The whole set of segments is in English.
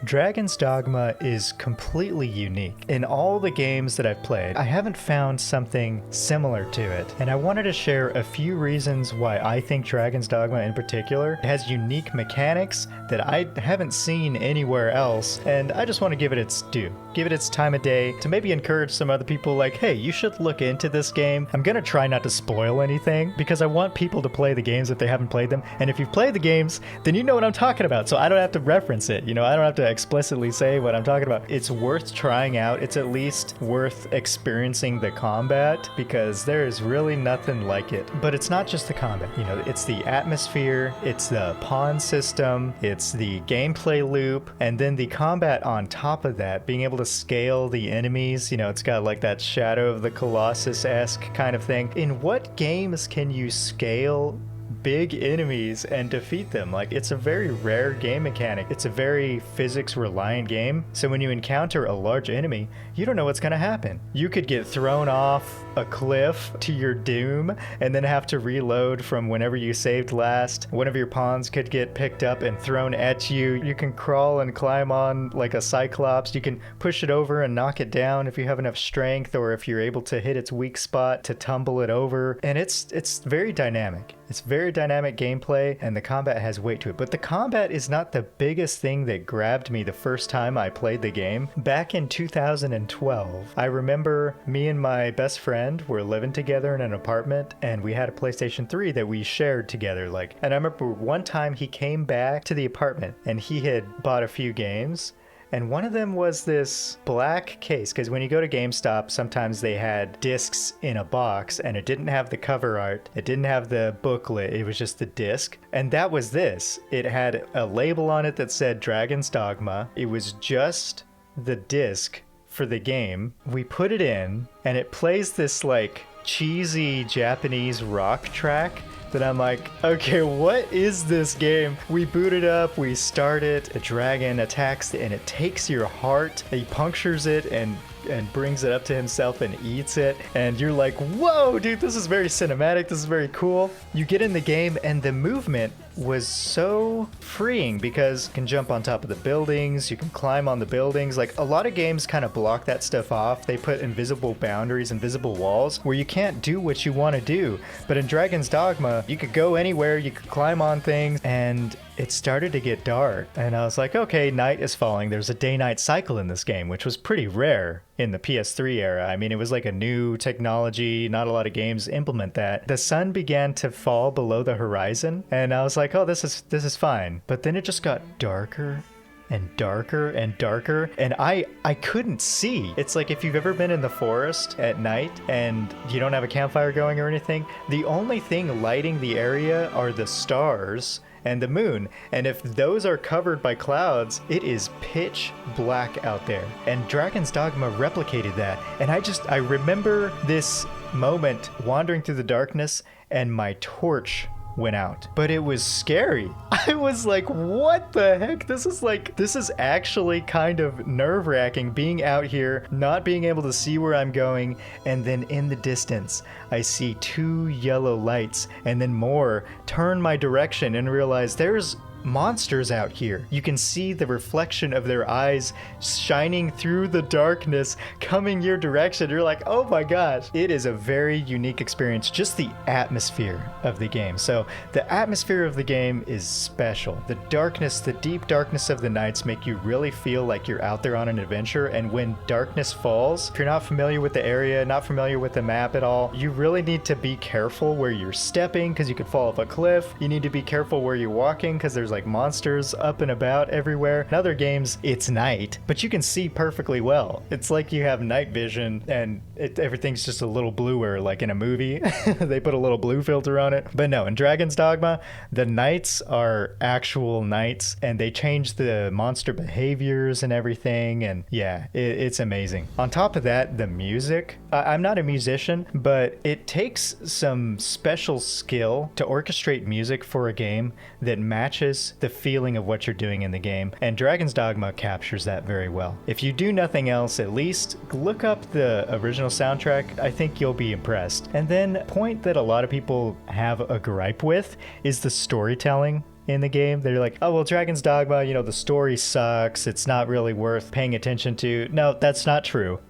Dragon's Dogma is completely unique. In all the games that I've played, I haven't found something similar to it. And I wanted to share a few reasons why I think Dragon's Dogma in particular has unique mechanics that I haven't seen anywhere else, and I just want to give it its due. Give it its time of day to maybe encourage some other people like, hey, you should look into this game. I'm gonna try not to spoil anything because I want people to play the games if they haven't played them. And if you've played the games, then you know what I'm talking about. So I don't have to reference it. I don't have to explicitly say what I'm talking about. It's worth trying out. It's at least worth experiencing the combat because there is really nothing like it. But it's not just the combat. It's the atmosphere, it's the pawn system, it's the gameplay loop, and then the combat on top of that, being able to scale the enemies. It's got like that Shadow of the Colossus-esque kind of thing. In what games can you scale big enemies and defeat them? It's a very rare game mechanic. It's a very physics reliant game. So when you encounter a large enemy, you don't know what's going to happen. You could get thrown off a cliff to your doom and then have to reload from whenever you saved last. One of your pawns could get picked up and thrown at you. You can crawl and climb on like a cyclops. You can push it over and knock it down if you have enough strength, or if you're able to hit its weak spot to tumble it over. And it's very dynamic. It's very dynamic gameplay, and the combat has weight to it. But the combat is not the biggest thing that grabbed me the first time I played the game. Back in 2012, I remember me and my best friend were living together in an apartment, and we had a PlayStation 3 that we shared together. And I remember one time he came back to the apartment, and he had bought a few games. And one of them was this black case, because when you go to GameStop, sometimes they had discs in a box, and it didn't have the cover art. It didn't have the booklet. It was just the disc. And that was this. It had a label on it that said Dragon's Dogma. It was just the disc for the game. We put it in, and it plays this cheesy Japanese rock track that I'm like, okay, what is this game? We boot it up, we start it, a dragon attacks and it takes your heart, he punctures it and brings it up to himself and eats it, and you're like, whoa, dude, this is very cinematic, this is very cool. You get in the game and the movement was so freeing because you can jump on top of the buildings, you can climb on the buildings. A lot of games kind of block that stuff off. They put invisible boundaries, invisible walls where you can't do what you want to do. But in Dragon's Dogma, you could go anywhere, you could climb on things, and it started to get dark. And I was like, okay, night is falling. There's a day-night cycle in this game, which was pretty rare in the PS3 era. I mean, it was like a new technology. Not a lot of games implement that. The sun began to fall below the horizon, and I was like, oh, this is fine. But then it just got darker and darker and darker, and I couldn't see. It's like if you've ever been in the forest at night and you don't have a campfire going or anything, the only thing lighting the area are the stars and the moon, and if those are covered by clouds, it is pitch black out there. And Dragon's Dogma replicated that, and I remember this moment wandering through the darkness and my torch went out. But it was scary. I was like, what the heck? This is actually kind of nerve-wracking, being out here, not being able to see where I'm going, and then in the distance, I see 2 yellow lights, and then more turn my direction and realize there's monsters out here. You can see the reflection of their eyes shining through the darkness coming your direction. You're like, oh my gosh. It is a very unique experience, just the atmosphere of the game. So the atmosphere of the game is special. The darkness, the deep darkness of the nights make you really feel like you're out there on an adventure. And when darkness falls, if you're not familiar with the area, not familiar with the map at all, you really need to be careful where you're stepping because you could fall off a cliff. You need to be careful where you're walking because there's monsters up and about everywhere. In other games, it's night, but you can see perfectly well. It's like you have night vision and everything's just a little bluer, like in a movie. They put a little blue filter on it. But no, in Dragon's Dogma, the nights are actual nights, and they change the monster behaviors and everything, and yeah, it's amazing. On top of that, the music. I'm not a musician, but it takes some special skill to orchestrate music for a game that matches the feeling of what you're doing in the game, and Dragon's Dogma captures that very well. If you do nothing else, at least look up the original soundtrack. I think you'll be impressed. And then, a point that a lot of people have a gripe with is the storytelling in the game. They're like, oh, well, Dragon's Dogma, you know, the story sucks. It's not really worth paying attention to. No, that's not true.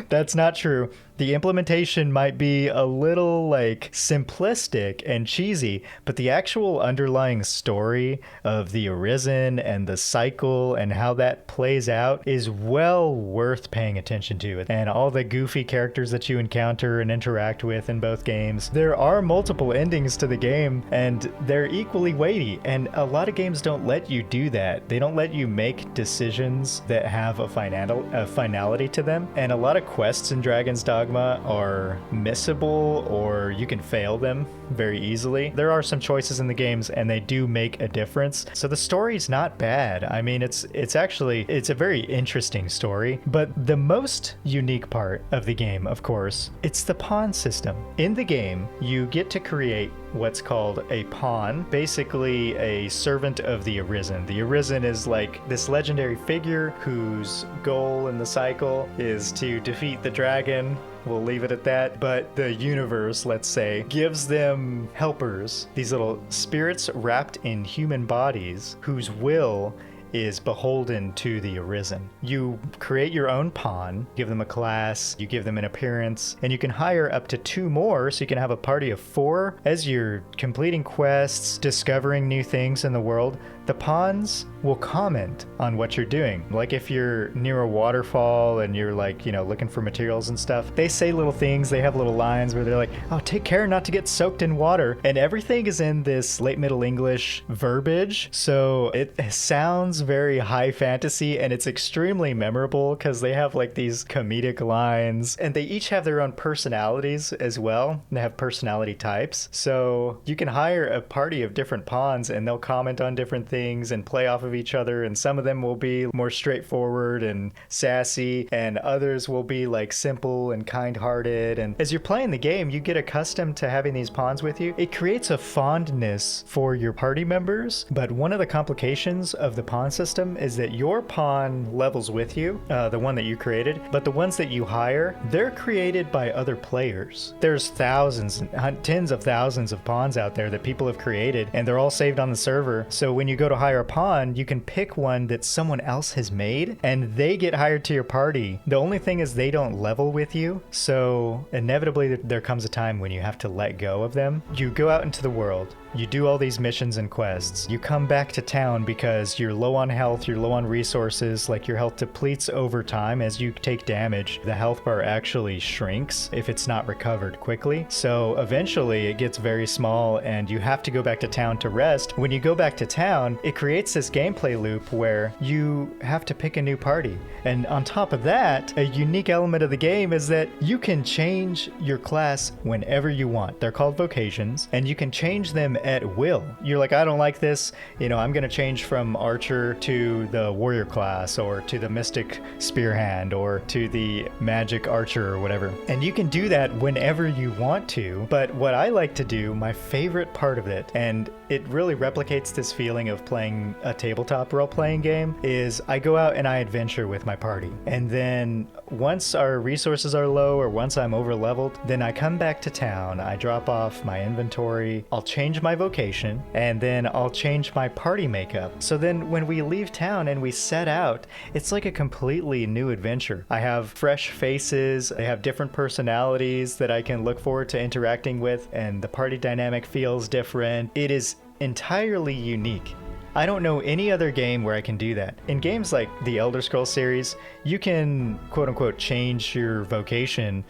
That's not true. The implementation might be a little like simplistic and cheesy, but the actual underlying story of the Arisen and the cycle and how that plays out is well worth paying attention to. And all the goofy characters that you encounter and interact with in both games. There are multiple endings to the game, and they're equally weighty, and a lot of games don't let you do that. They don't let you make decisions that have a finality to them, and a lot of quests in Dragon's Dogma are missable, or you can fail them very easily. There are some choices in the games, and they do make a difference. So the story's not bad. I mean, it's a very interesting story, but the most unique part of the game, of course, it's the pawn system. In the game, you get to create what's called a pawn, basically a servant of the Arisen. The Arisen is like this legendary figure whose goal in the cycle is to defeat the dragon. We'll leave it at that. But the universe, let's say, gives them helpers, these little spirits wrapped in human bodies whose will is beholden to the Arisen. You create your own pawn, give them a class, you give them an appearance, and you can hire up to 2 more, so you can have a party of 4. As you're completing quests, discovering new things in the world, the pawns will comment on what you're doing. Like if you're near a waterfall and you're like, you know, looking for materials and stuff, they say little things, they have little lines where they're like, oh, take care not to get soaked in water. And everything is in this late Middle English verbiage, so it sounds very high fantasy, and it's extremely memorable because they have like these comedic lines, and they each have their own personalities as well. They have personality types, so you can hire a party of different pawns and they'll comment on different things and play off of each other, and some of them will be more straightforward and sassy, and others will be like simple and kind-hearted. And as you're playing the game, you get accustomed to having these pawns with you. It creates a fondness for your party members, but one of the complications of the pawn system is that your pawn levels with you, the one that you created, but the ones that you hire, they're created by other players. There's thousands, tens of thousands of pawns out there that people have created, and they're all saved on the server. So when you go to hire a pawn, you can pick one that someone else has made, and they get hired to your party. The only thing is they don't level with you, so inevitably there comes a time when you have to let go of them. You go out into the world, you do all these missions and quests, you come back to town because you're low on health, you're low on resources, like your health depletes over time as you take damage. The health bar actually shrinks if it's not recovered quickly, so eventually it gets very small and you have to go back to town to rest. When you go back to town, it creates this gameplay loop where you have to pick a new party, and on top of that, a unique element of the game is that you can change your class whenever you want. They're called vocations, and you can change them at will. You're like, I don't like this, you know, I'm gonna change from archer to the warrior class, or to the mystic spearhand, or to the magic archer, or whatever. And you can do that whenever you want to. But what I like to do, my favorite part of it, and it really replicates this feeling of playing a tabletop role-playing game, is I go out and I adventure with my party. And then once our resources are low, or once I'm over leveled, then I come back to town, I drop off my inventory, I'll change my vocation, and then I'll change my party makeup. So then when we leave town and we set out, it's like a completely new adventure. I have fresh faces, I have different personalities that I can look forward to interacting with, and the party dynamic feels different. It is entirely unique. I don't know any other game where I can do that. In games like the Elder Scrolls series, you can quote-unquote change your vocation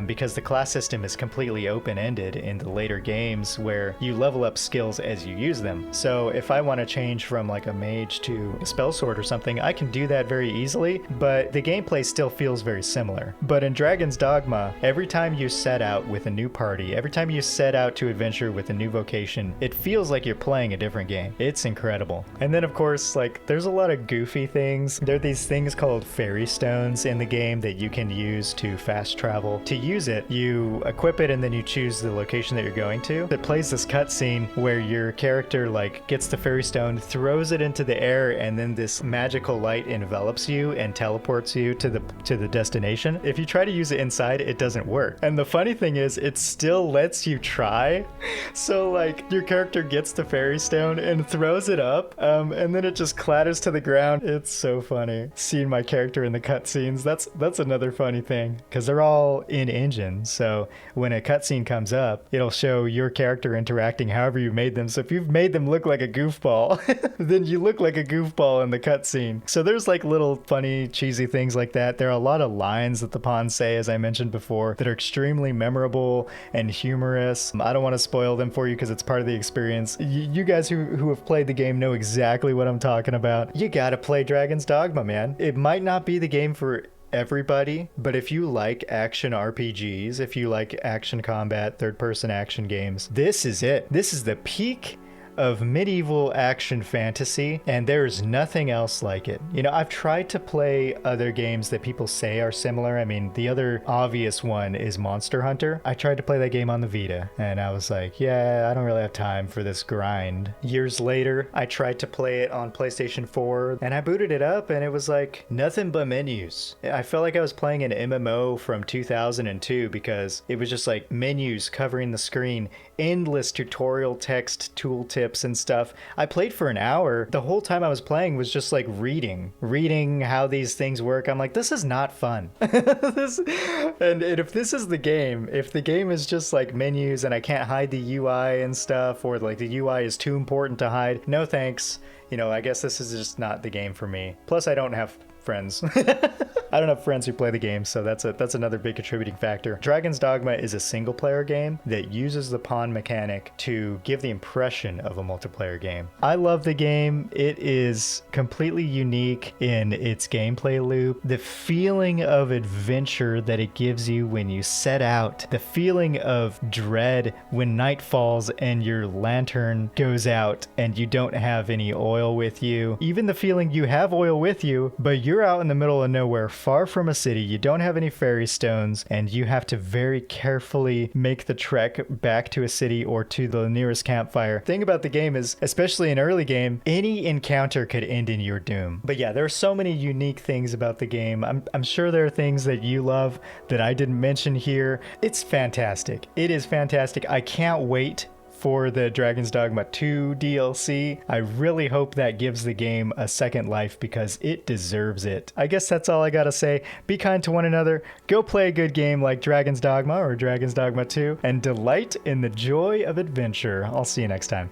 because the class system is completely open-ended in the later games where you level up skills as you use them. So if I want to change from like a mage to a spell sword or something, I can do that very easily, but the gameplay still feels very similar. But in Dragon's Dogma, every time you set out with a new party, every time you set out to adventure with a new vocation, it feels like you're playing a different game. It's incredible. incredible. And then of course, like, there's a lot of goofy things. There are these things called fairy stones in the game that you can use to fast travel. To use it, you equip it and then you choose the location that you're going to. It plays this cutscene where your character like gets the fairy stone, throws it into the air, and then this magical light envelops you and teleports you to the destination. If you try to use it inside, it doesn't work. And the funny thing is, it still lets you try. So like your character gets the fairy stone and throws it up, and then it just clatters to the ground. It's so funny seeing my character in the cutscenes. That's another funny thing, because they're all in engine. So when a cutscene comes up, it'll show your character interacting however you made them. So if you've made them look like a goofball, then you look like a goofball in the cutscene. So there's like little funny, cheesy things like that. There are a lot of lines that the pawns say, as I mentioned before, that are extremely memorable and humorous. I don't want to spoil them for you because it's part of the experience. You guys who have played the game know exactly what I'm talking about. You gotta play Dragon's Dogma, man. It might not be the game for everybody, but if you like action RPGs, if you like action combat, third-person action games, this is it. This is the peak of medieval action fantasy, and there's nothing else like it. You know, I've tried to play other games that people say are similar. I mean, the other obvious one is Monster Hunter. I tried to play that game on the Vita, and I was like, yeah, I don't really have time for this grind. Years later, I tried to play it on PlayStation 4, and I booted it up, and it was like nothing but menus. I felt like I was playing an MMO from 2002 because it was just like menus covering the screen, endless tutorial text tooltips and stuff. I played for an hour. The whole time I was playing was just like reading how these things work. I'm like, this is not fun. And if this is the game, if the game is just like menus and I can't hide the UI and stuff, or like the UI is too important to hide, no thanks. You know, I guess this is just not the game for me. Plus, I don't have friends. I don't have friends who play the game, so that's another big contributing factor. Dragon's Dogma is a single player game that uses the pawn mechanic to give the impression of a multiplayer game. I love the game. It is completely unique in its gameplay loop. The feeling of adventure that it gives you when you set out, the feeling of dread when night falls and your lantern goes out and you don't have any oil with you, even the feeling you have oil with you, but you're out in the middle of nowhere, far from a city, you don't have any fairy stones, and you have to very carefully make the trek back to a city or to the nearest campfire. The thing about the game is, especially in early game, any encounter could end in your doom. But yeah, there are so many unique things about the game. I'm sure there are things that you love that I didn't mention here. It's fantastic. It is fantastic. I can't wait for the Dragon's Dogma 2 DLC. I really hope that gives the game a second life because it deserves it. I guess that's all I gotta say. Be kind to one another, go play a good game like Dragon's Dogma or Dragon's Dogma 2, and delight in the joy of adventure. I'll see you next time.